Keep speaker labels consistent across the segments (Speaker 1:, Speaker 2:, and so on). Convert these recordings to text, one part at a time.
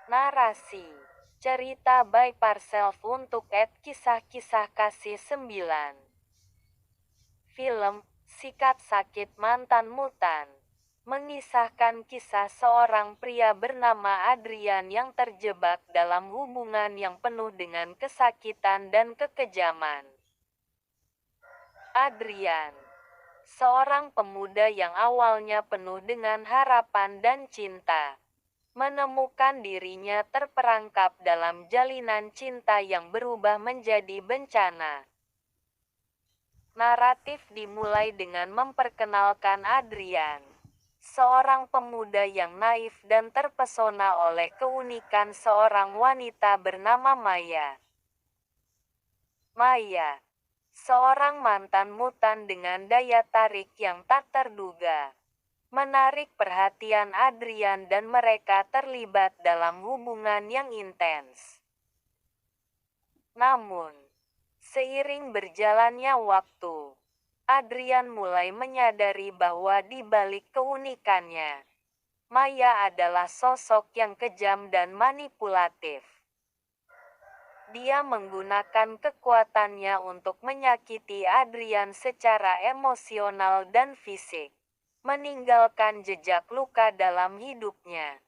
Speaker 1: Narasi. Cerita by Parself untuk Kisah-Kisah Kasih 9. Film, Sikat Sakit Mantan Mutan, mengisahkan kisah seorang pria bernama Adrian yang terjebak dalam hubungan yang penuh dengan kesakitan dan kekejaman. Adrian, seorang pemuda yang awalnya penuh dengan harapan dan cinta, menemukan dirinya terperangkap dalam jalinan cinta yang berubah menjadi bencana. Naratif dimulai dengan memperkenalkan Adrian, seorang pemuda yang naif dan terpesona oleh keunikan seorang wanita bernama Maya. Maya, seorang mantan mutan dengan daya tarik yang tak terduga, menarik perhatian Adrian dan mereka terlibat dalam hubungan yang intens. Namun, seiring berjalannya waktu, Adrian mulai menyadari bahwa di balik keunikannya, Maya adalah sosok yang kejam dan manipulatif. Dia menggunakan kekuatannya untuk menyakiti Adrian secara emosional dan fisik, meninggalkan jejak luka dalam hidupnya.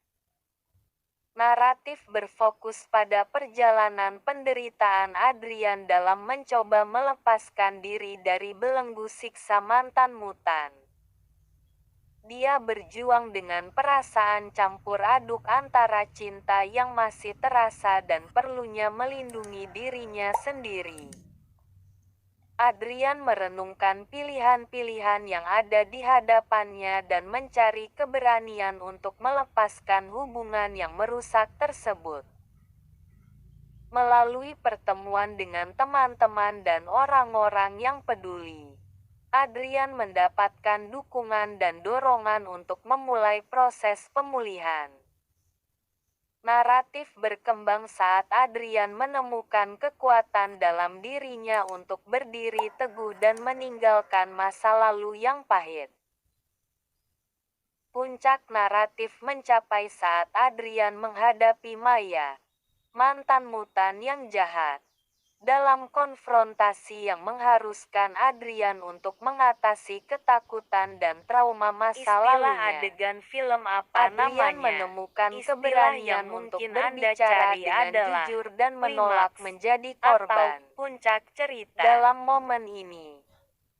Speaker 1: Naratif berfokus pada perjalanan penderitaan Adrian dalam mencoba melepaskan diri dari belenggu siksa mantan mutan. Dia berjuang dengan perasaan campur aduk antara cinta yang masih terasa dan perlunya melindungi dirinya sendiri. Adrian merenungkan pilihan-pilihan yang ada di hadapannya dan mencari keberanian untuk melepaskan hubungan yang merusak tersebut. Melalui pertemuan dengan teman-teman dan orang-orang yang peduli, Adrian mendapatkan dukungan dan dorongan untuk memulai proses pemulihan. Naratif berkembang saat Adrian menemukan kekuatan dalam dirinya untuk berdiri teguh dan meninggalkan masa lalu yang pahit. Puncak naratif mencapai saat Adrian menghadapi Maya, mantan mutan yang jahat, dalam konfrontasi yang mengharuskan Adrian untuk mengatasi ketakutan dan trauma masa lalunya.
Speaker 2: Adegan film apa
Speaker 1: Adrian
Speaker 2: namanya?
Speaker 1: menemukan
Speaker 2: Istilah
Speaker 1: keberanian
Speaker 2: yang
Speaker 1: untuk
Speaker 2: mungkin Anda
Speaker 1: berbicara
Speaker 2: cari
Speaker 1: dengan
Speaker 2: adalah
Speaker 1: jujur dan menolak
Speaker 2: klimaks
Speaker 1: menjadi
Speaker 2: atau
Speaker 1: korban.
Speaker 2: puncak cerita.
Speaker 1: Dalam momen ini,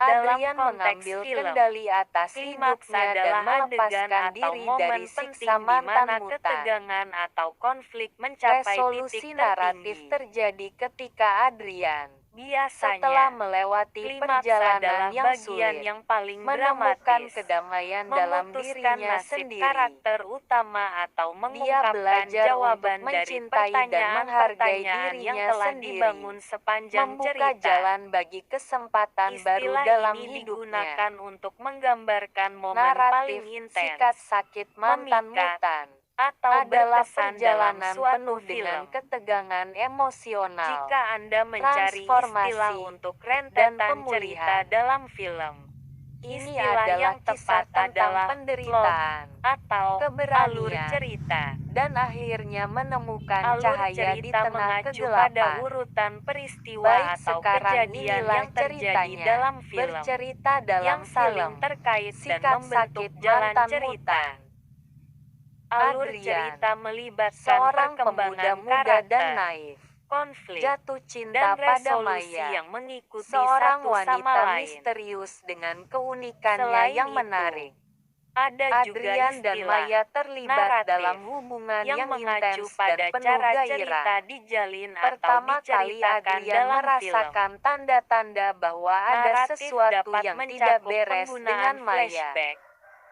Speaker 2: Dalam
Speaker 1: Adrian
Speaker 2: konteks
Speaker 1: mengambil
Speaker 2: film,
Speaker 1: kendali atas
Speaker 2: klimaks
Speaker 1: hidupnya dan
Speaker 2: adalah adegan
Speaker 1: melepaskan
Speaker 2: atau
Speaker 1: diri
Speaker 2: momen
Speaker 1: dari
Speaker 2: penting
Speaker 1: siksa
Speaker 2: di
Speaker 1: mantan
Speaker 2: mana
Speaker 1: mutan.
Speaker 2: ketegangan atau konflik mencapai
Speaker 1: Resolusi
Speaker 2: titik
Speaker 1: naratif
Speaker 2: tertinggi.
Speaker 1: terjadi ketika Adrian, setelah
Speaker 2: Biasanya,
Speaker 1: melewati
Speaker 2: klimaks
Speaker 1: perjalanan
Speaker 2: adalah
Speaker 1: yang
Speaker 2: bagian
Speaker 1: sulit,
Speaker 2: yang paling
Speaker 1: menemukan
Speaker 2: dramatis,
Speaker 1: kedamaian dalam
Speaker 2: memutuskan
Speaker 1: dirinya
Speaker 2: nasib
Speaker 1: sendiri.
Speaker 2: karakter utama atau
Speaker 1: Dia
Speaker 2: mengungkapkan
Speaker 1: belajar
Speaker 2: jawaban
Speaker 1: untuk
Speaker 2: dari
Speaker 1: mencintai dan menghargai
Speaker 2: pertanyaan-pertanyaan yang
Speaker 1: dirinya
Speaker 2: telah
Speaker 1: sendiri,
Speaker 2: dibangun sepanjang
Speaker 1: membuka
Speaker 2: cerita.
Speaker 1: jalan bagi kesempatan baru
Speaker 2: Istilah
Speaker 1: dalam
Speaker 2: ini
Speaker 1: hidupnya.
Speaker 2: digunakan untuk menggambarkan momen
Speaker 1: Naratif
Speaker 2: paling
Speaker 1: Sikat
Speaker 2: intens,
Speaker 1: Sakit Mantan
Speaker 2: memikat,
Speaker 1: Mutan
Speaker 2: atau
Speaker 1: adalah
Speaker 2: berkesan dalam
Speaker 1: perjalanan
Speaker 2: suatu
Speaker 1: penuh dengan
Speaker 2: film.
Speaker 1: ketegangan emosional,
Speaker 2: Jika Anda mencari istilah
Speaker 1: transformasi,
Speaker 2: untuk
Speaker 1: dan
Speaker 2: rentetan cerita
Speaker 1: pemulihan.
Speaker 2: dalam film,
Speaker 1: Ini
Speaker 2: istilah
Speaker 1: adalah
Speaker 2: yang
Speaker 1: kisah
Speaker 2: tepat
Speaker 1: tentang
Speaker 2: adalah
Speaker 1: penderitaan,
Speaker 2: plot atau alur
Speaker 1: keberanian,
Speaker 2: cerita.
Speaker 1: dan akhirnya menemukan
Speaker 2: Alur
Speaker 1: cahaya di
Speaker 2: cerita
Speaker 1: tengah
Speaker 2: mengacu pada
Speaker 1: kegelapan.
Speaker 2: urutan peristiwa
Speaker 1: Baik,
Speaker 2: atau
Speaker 1: sekarang
Speaker 2: kejadian
Speaker 1: inilah
Speaker 2: yang terjadi
Speaker 1: ceritanya,
Speaker 2: dalam film,
Speaker 1: bercerita dalam
Speaker 2: yang saling
Speaker 1: film
Speaker 2: terkait dan
Speaker 1: Sikat
Speaker 2: membentuk
Speaker 1: Sakit
Speaker 2: jalan
Speaker 1: Mantan
Speaker 2: cerita.
Speaker 1: Mutan.
Speaker 2: Alur
Speaker 1: Adrian,
Speaker 2: cerita melibatkan
Speaker 1: seorang pemuda
Speaker 2: perkembangan
Speaker 1: muda dan
Speaker 2: karakter,
Speaker 1: naif,
Speaker 2: konflik,
Speaker 1: jatuh cinta
Speaker 2: dan
Speaker 1: pada
Speaker 2: resolusi
Speaker 1: Maya,
Speaker 2: yang mengikuti
Speaker 1: seorang
Speaker 2: satu sama
Speaker 1: wanita
Speaker 2: lain.
Speaker 1: misterius dengan keunikannya
Speaker 2: Selain
Speaker 1: yang
Speaker 2: itu,
Speaker 1: menarik.
Speaker 2: ada juga
Speaker 1: Adrian dan
Speaker 2: istilah
Speaker 1: Maya terlibat
Speaker 2: naratif
Speaker 1: dalam hubungan
Speaker 2: yang
Speaker 1: yang
Speaker 2: mengacu
Speaker 1: intens
Speaker 2: pada
Speaker 1: dan penuh
Speaker 2: cara
Speaker 1: gairah.
Speaker 2: cerita dijalin atau
Speaker 1: Pertama kali
Speaker 2: diceritakan
Speaker 1: Adrian
Speaker 2: dalam film.
Speaker 1: merasakan tanda-tanda bahwa ada
Speaker 2: Naratif
Speaker 1: sesuatu
Speaker 2: dapat
Speaker 1: yang tidak
Speaker 2: mencakup
Speaker 1: beres dengan
Speaker 2: penggunaan
Speaker 1: Maya.
Speaker 2: flashback,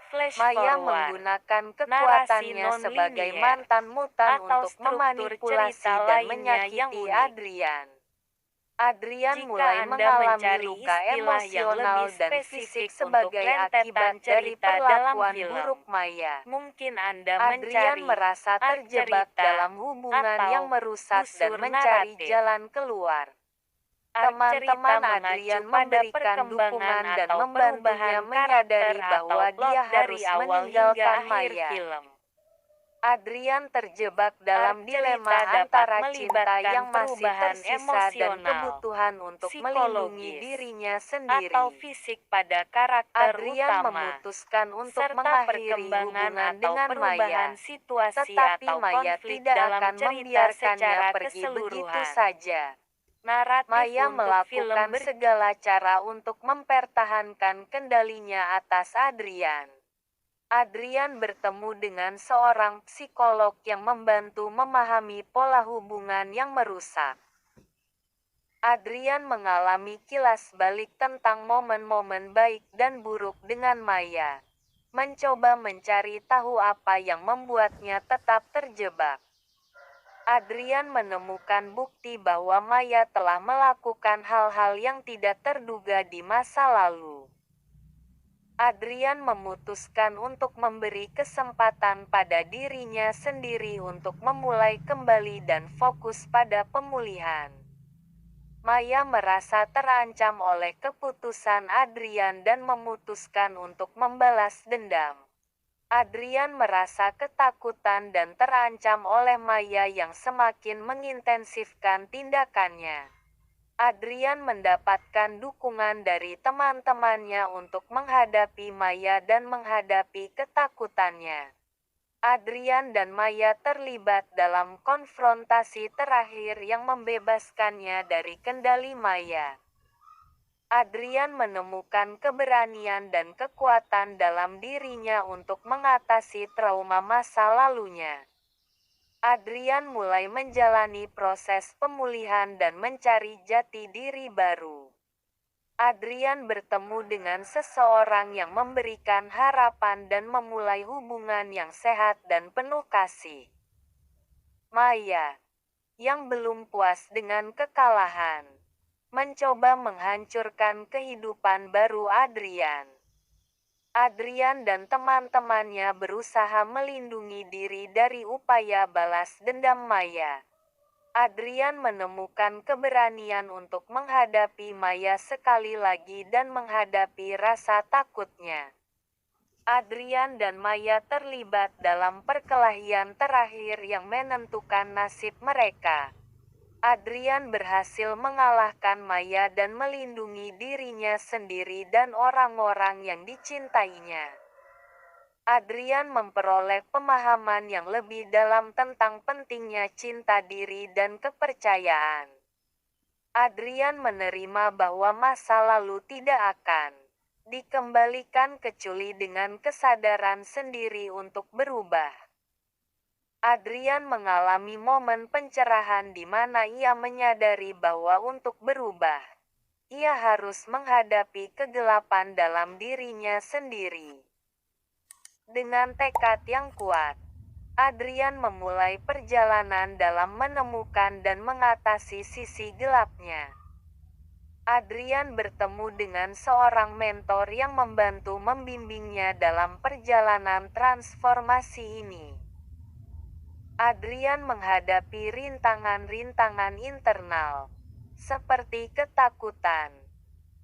Speaker 2: flash
Speaker 1: Maya
Speaker 2: forward,
Speaker 1: menggunakan
Speaker 2: narasi
Speaker 1: kekuatannya sebagai
Speaker 2: non-linier,
Speaker 1: mantan mutan
Speaker 2: atau
Speaker 1: untuk
Speaker 2: struktur
Speaker 1: memanipulasi
Speaker 2: cerita
Speaker 1: dan
Speaker 2: lainnya yang
Speaker 1: menyakiti
Speaker 2: unik.
Speaker 1: Adrian. Adrian
Speaker 2: Jika
Speaker 1: mulai
Speaker 2: Anda
Speaker 1: mengalami
Speaker 2: mencari
Speaker 1: luka
Speaker 2: istilah yang
Speaker 1: emosional
Speaker 2: lebih
Speaker 1: dan
Speaker 2: spesifik
Speaker 1: fisik
Speaker 2: untuk
Speaker 1: sebagai
Speaker 2: rentetan
Speaker 1: akibat dari
Speaker 2: cerita dalam
Speaker 1: perlakuan
Speaker 2: film,
Speaker 1: buruk Maya.
Speaker 2: mungkin Anda
Speaker 1: Adrian
Speaker 2: mencari
Speaker 1: merasa
Speaker 2: arc
Speaker 1: terjebak
Speaker 2: cerita
Speaker 1: dalam hubungan
Speaker 2: atau
Speaker 1: yang merusak dan
Speaker 2: busur
Speaker 1: mencari
Speaker 2: naratif.
Speaker 1: jalan keluar.
Speaker 2: Arc cerita
Speaker 1: Teman-teman
Speaker 2: mengacu
Speaker 1: Adrian
Speaker 2: pada
Speaker 1: memberikan
Speaker 2: perkembangan
Speaker 1: dukungan dan
Speaker 2: atau
Speaker 1: membantunya
Speaker 2: perubahan
Speaker 1: menyadari
Speaker 2: karakter
Speaker 1: bahwa
Speaker 2: atau plot
Speaker 1: dia
Speaker 2: dari
Speaker 1: harus
Speaker 2: awal hingga
Speaker 1: meninggalkan
Speaker 2: akhir
Speaker 1: Maya.
Speaker 2: film.
Speaker 1: Adrian terjebak dalam
Speaker 2: Arc
Speaker 1: dilema
Speaker 2: cerita dapat
Speaker 1: antara cinta
Speaker 2: melibatkan
Speaker 1: yang masih
Speaker 2: perubahan
Speaker 1: tersisa dan
Speaker 2: emosional,
Speaker 1: kebutuhan untuk melindungi
Speaker 2: psikologis,
Speaker 1: dirinya
Speaker 2: atau
Speaker 1: sendiri.
Speaker 2: fisik pada karakter
Speaker 1: Adrian
Speaker 2: utama,
Speaker 1: memutuskan untuk
Speaker 2: serta
Speaker 1: mengakhiri
Speaker 2: perkembangan
Speaker 1: hubungan
Speaker 2: atau
Speaker 1: dengan
Speaker 2: perubahan
Speaker 1: Maya,
Speaker 2: situasi
Speaker 1: tetapi
Speaker 2: atau
Speaker 1: Maya
Speaker 2: konflik
Speaker 1: tidak
Speaker 2: dalam
Speaker 1: akan
Speaker 2: cerita
Speaker 1: membiarkannya
Speaker 2: secara
Speaker 1: pergi begitu
Speaker 2: keseluruhan.
Speaker 1: saja.
Speaker 2: Naratif
Speaker 1: Maya
Speaker 2: untuk film
Speaker 1: melakukan segala cara untuk mempertahankan kendalinya atas Adrian. Adrian bertemu dengan seorang psikolog yang membantu memahami pola hubungan yang merusak. Adrian mengalami kilas balik tentang momen-momen baik dan buruk dengan Maya, mencoba mencari tahu apa yang membuatnya tetap terjebak. Adrian menemukan bukti bahwa Maya telah melakukan hal-hal yang tidak terduga di masa lalu. Adrian memutuskan untuk memberi kesempatan pada dirinya sendiri untuk memulai kembali dan fokus pada pemulihan. Maya merasa terancam oleh keputusan Adrian dan memutuskan untuk membalas dendam. Adrian merasa ketakutan dan terancam oleh Maya yang semakin mengintensifkan tindakannya. Adrian mendapatkan dukungan dari teman-temannya untuk menghadapi Maya dan menghadapi ketakutannya. Adrian dan Maya terlibat dalam konfrontasi terakhir yang membebaskannya dari kendali Maya. Adrian menemukan keberanian dan kekuatan dalam dirinya untuk mengatasi trauma masa lalunya. Adrian mulai menjalani proses pemulihan dan mencari jati diri baru. Adrian bertemu dengan seseorang yang memberikan harapan dan memulai hubungan yang sehat dan penuh kasih. Maya, yang belum puas dengan kekalahan, mencoba menghancurkan kehidupan baru Adrian. Adrian dan teman-temannya berusaha melindungi diri dari upaya balas dendam Maya. Adrian menemukan keberanian untuk menghadapi Maya sekali lagi dan menghadapi rasa takutnya. Adrian dan Maya terlibat dalam perkelahian terakhir yang menentukan nasib mereka. Adrian berhasil mengalahkan Maya dan melindungi dirinya sendiri dan orang-orang yang dicintainya. Adrian memperoleh pemahaman yang lebih dalam tentang pentingnya cinta diri dan kepercayaan. Adrian menerima bahwa masa lalu tidak akan dikembalikan kecuali dengan kesadaran sendiri untuk berubah. Adrian mengalami momen pencerahan di mana ia menyadari bahwa untuk berubah, ia harus menghadapi kegelapan dalam dirinya sendiri. Dengan tekad yang kuat, Adrian memulai perjalanan dalam menemukan dan mengatasi sisi gelapnya. Adrian bertemu dengan seorang mentor yang membantu membimbingnya dalam perjalanan transformasi ini. Adrian menghadapi rintangan-rintangan internal, seperti ketakutan,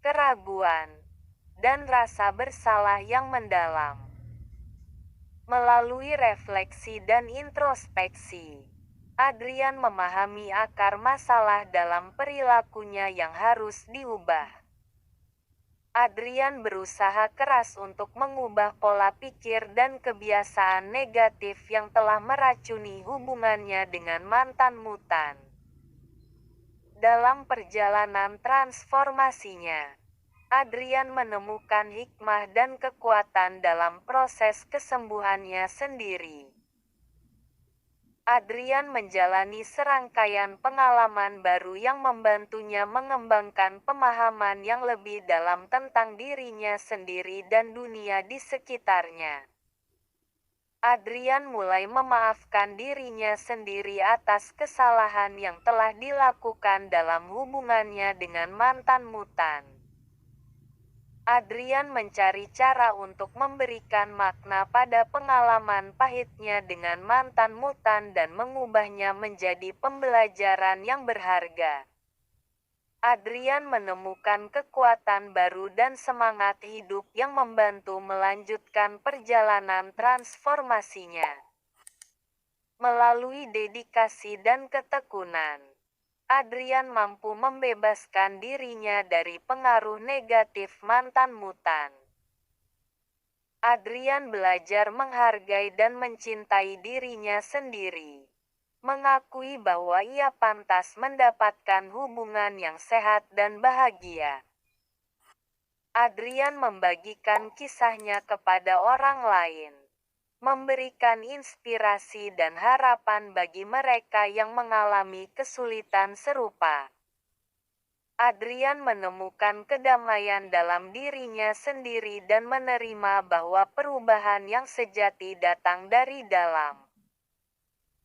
Speaker 1: keraguan, dan rasa bersalah yang mendalam. Melalui refleksi dan introspeksi, Adrian memahami akar masalah dalam perilakunya yang harus diubah. Adrian berusaha keras untuk mengubah pola pikir dan kebiasaan negatif yang telah meracuni hubungannya dengan mantan mutan. Dalam perjalanan transformasinya, Adrian menemukan hikmah dan kekuatan dalam proses kesembuhannya sendiri. Adrian menjalani serangkaian pengalaman baru yang membantunya mengembangkan pemahaman yang lebih dalam tentang dirinya sendiri dan dunia di sekitarnya. Adrian mulai memaafkan dirinya sendiri atas kesalahan yang telah dilakukan dalam hubungannya dengan mantan mutan. Adrian mencari cara untuk memberikan makna pada pengalaman pahitnya dengan mantan mutan dan mengubahnya menjadi pembelajaran yang berharga. Adrian menemukan kekuatan baru dan semangat hidup yang membantu melanjutkan perjalanan transformasinya. Melalui dedikasi dan ketekunan, Adrian mampu membebaskan dirinya dari pengaruh negatif mantan mutan. Adrian belajar menghargai dan mencintai dirinya sendiri. Mengakui bahwa ia pantas mendapatkan hubungan yang sehat dan bahagia. Adrian membagikan kisahnya kepada orang lain, memberikan inspirasi dan harapan bagi mereka yang mengalami kesulitan serupa. Adrian menemukan kedamaian dalam dirinya sendiri dan menerima bahwa perubahan yang sejati datang dari dalam.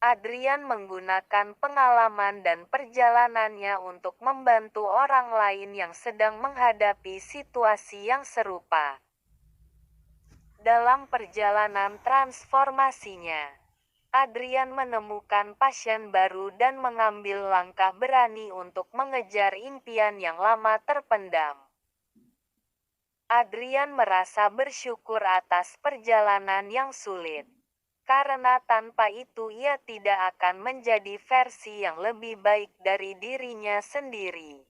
Speaker 1: Adrian menggunakan pengalaman dan perjalanannya untuk membantu orang lain yang sedang menghadapi situasi yang serupa. Dalam perjalanan transformasinya, Adrian menemukan passion baru dan mengambil langkah berani untuk mengejar impian yang lama terpendam. Adrian merasa bersyukur atas perjalanan yang sulit, karena tanpa itu ia tidak akan menjadi versi yang lebih baik dari dirinya sendiri.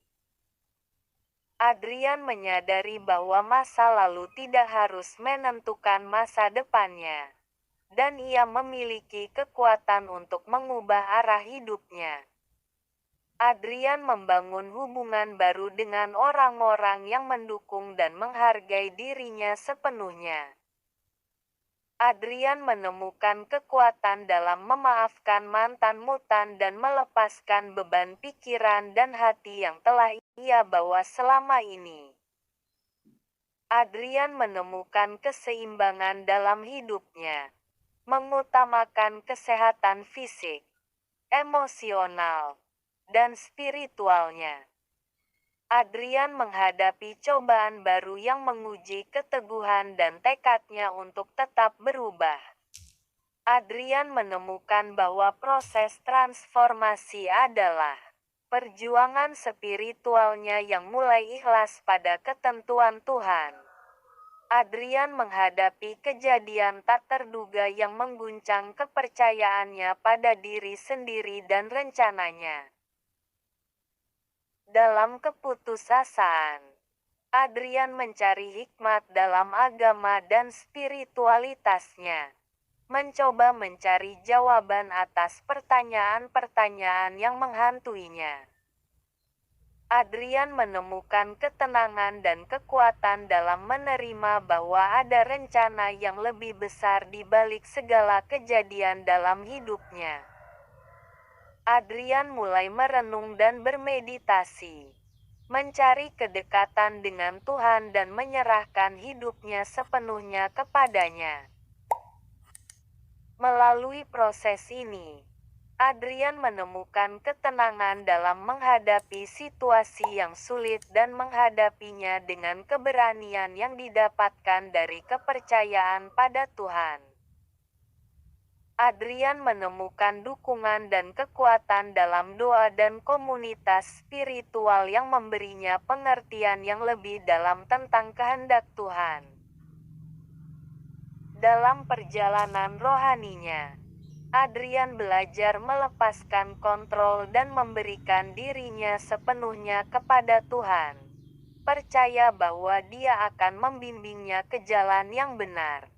Speaker 1: Adrian menyadari bahwa masa lalu tidak harus menentukan masa depannya, dan ia memiliki kekuatan untuk mengubah arah hidupnya. Adrian membangun hubungan baru dengan orang-orang yang mendukung dan menghargai dirinya sepenuhnya. Adrian menemukan kekuatan dalam memaafkan mantan mutan dan melepaskan beban pikiran dan hati yang telah ia bawa selama ini. Adrian menemukan keseimbangan dalam hidupnya, mengutamakan kesehatan fisik, emosional, dan spiritualnya. Adrian menghadapi cobaan baru yang menguji keteguhan dan tekadnya untuk tetap berubah. Adrian menemukan bahwa proses transformasi adalah perjuangan spiritualnya yang mulai ikhlas pada ketentuan Tuhan. Adrian menghadapi kejadian tak terduga yang mengguncang kepercayaannya pada diri sendiri dan rencananya. Dalam keputusasaan, Adrian mencari hikmat dalam agama dan spiritualitasnya, mencoba mencari jawaban atas pertanyaan-pertanyaan yang menghantuinya. Adrian menemukan ketenangan dan kekuatan dalam menerima bahwa ada rencana yang lebih besar di balik segala kejadian dalam hidupnya. Adrian mulai merenung dan bermeditasi, mencari kedekatan dengan Tuhan dan menyerahkan hidupnya sepenuhnya kepadanya. Melalui proses ini, Adrian menemukan ketenangan dalam menghadapi situasi yang sulit dan menghadapinya dengan keberanian yang didapatkan dari kepercayaan pada Tuhan. Adrian menemukan dukungan dan kekuatan dalam doa dan komunitas spiritual yang memberinya pengertian yang lebih dalam tentang kehendak Tuhan. Dalam perjalanan rohaninya, Adrian belajar melepaskan kontrol dan memberikan dirinya sepenuhnya kepada Tuhan, percaya bahwa Dia akan membimbingnya ke jalan yang benar.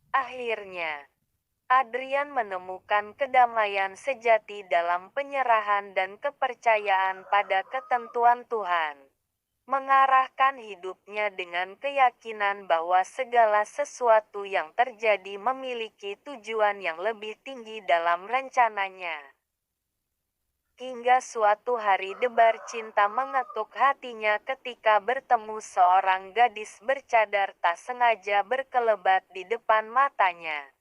Speaker 1: Akhirnya, Adrian menemukan kedamaian sejati dalam penyerahan dan kepercayaan pada ketentuan Tuhan, mengarahkan hidupnya dengan keyakinan bahwa segala sesuatu yang terjadi memiliki tujuan yang lebih tinggi dalam rencananya. Hingga suatu hari debar cinta mengetuk hatinya ketika bertemu seorang gadis bercadar tak sengaja berkelebat di depan matanya.